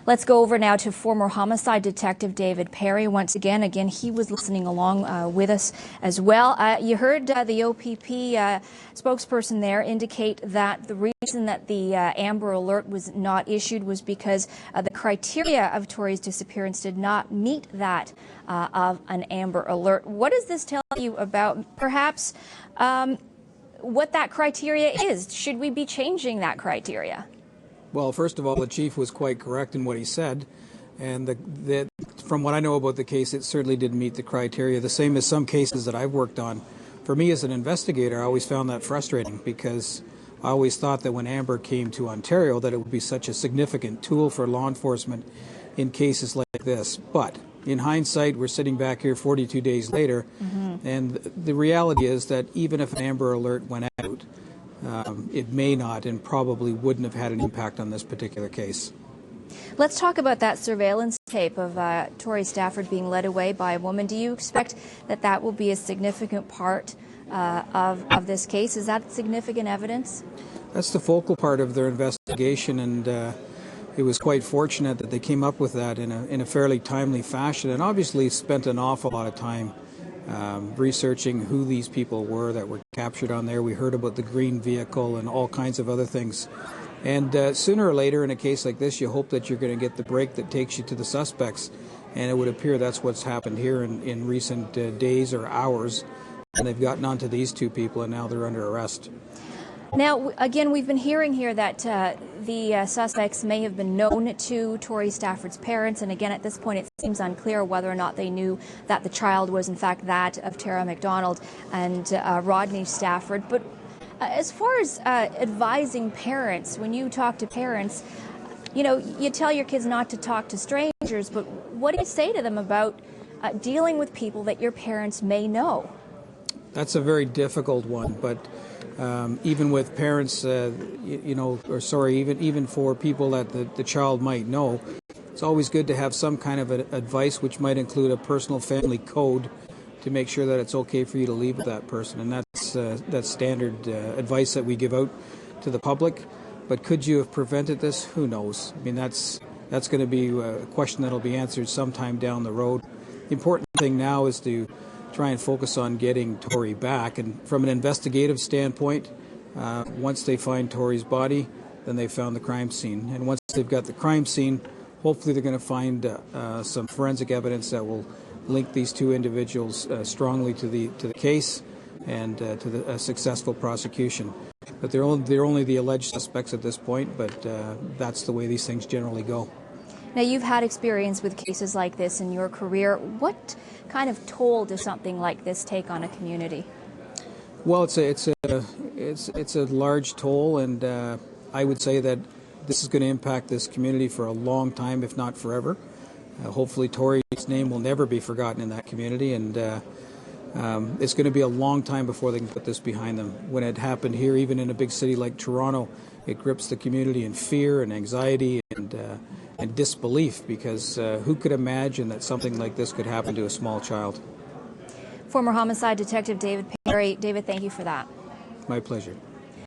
Let's go over now to former homicide detective David Perry. Once again, he was listening along with us as well. You heard the OPP spokesperson there indicate that the reason that the Amber Alert was not issued was because the criteria of Tori's disappearance did not meet that of an Amber Alert. What does this tell you about perhaps what that criteria is? Should we be changing that criteria? Well, first of all, the chief was quite correct in what he said, and from what I know about the case, it certainly didn't meet the criteria, the same as some cases that I've worked on. For me as an investigator, I always found that frustrating because I always thought that when Amber came to Ontario that it would be such a significant tool for law enforcement in cases like this. But in hindsight, we're sitting back here 42 days later, and the reality is that even if an Amber Alert went out, it may not and probably wouldn't have had an impact on this particular case. Let's talk about that surveillance tape of Victoria Stafford being led away by a woman. Do you expect that that will be a significant part of this case? Is that significant evidence? That's the focal part of their investigation, and it was quite fortunate that they came up with that in a fairly timely fashion, and obviously spent an awful lot of time researching who these people were that were captured on there. We heard about the green vehicle and all kinds of other things. And sooner or later in a case like this, you hope that you're going to get the break that takes you to the suspects. And it would appear that's what's happened here in recent days or hours. And they've gotten onto these two people, and now they're under arrest. Now, again, we've been hearing here that the suspects may have been known to Tori Stafford's parents, and again, at this point, it seems unclear whether or not they knew that the child was, in fact, that of Tara McDonald and Rodney Stafford. But as far as advising parents, when you talk to parents, you know, you tell your kids not to talk to strangers, but what do you say to them about dealing with people that your parents may know? That's a very difficult one, but even with parents, even for people that the child might know, it's always good to have some kind of advice, which might include a personal family code to make sure that it's okay for you to leave with that person. And that's standard advice that we give out to the public. But could you have prevented this? Who knows? I mean, that's going to be a question that'll be answered sometime down the road. The important thing now is to try and focus on getting Tori back. And from an investigative standpoint, once they find Tori's body, then they've found the crime scene. And once they've got the crime scene, hopefully they're going to find some forensic evidence that will link these two individuals strongly to the case and to a successful prosecution. But they're only the alleged suspects at this point, but that's the way these things generally go. Now, you've had experience with cases like this in your career. What kind of toll does something like this take on a community? Well, it's a large toll, and I would say that this is going to impact this community for a long time, if not forever. Hopefully, Tori's name will never be forgotten in that community, and it's going to be a long time before they can put this behind them. When it happened here, even in a big city like Toronto, it grips the community in fear and anxiety and disbelief, because who could imagine that something like this could happen to a small child? Former homicide detective David Perry. David, thank you for that. My pleasure.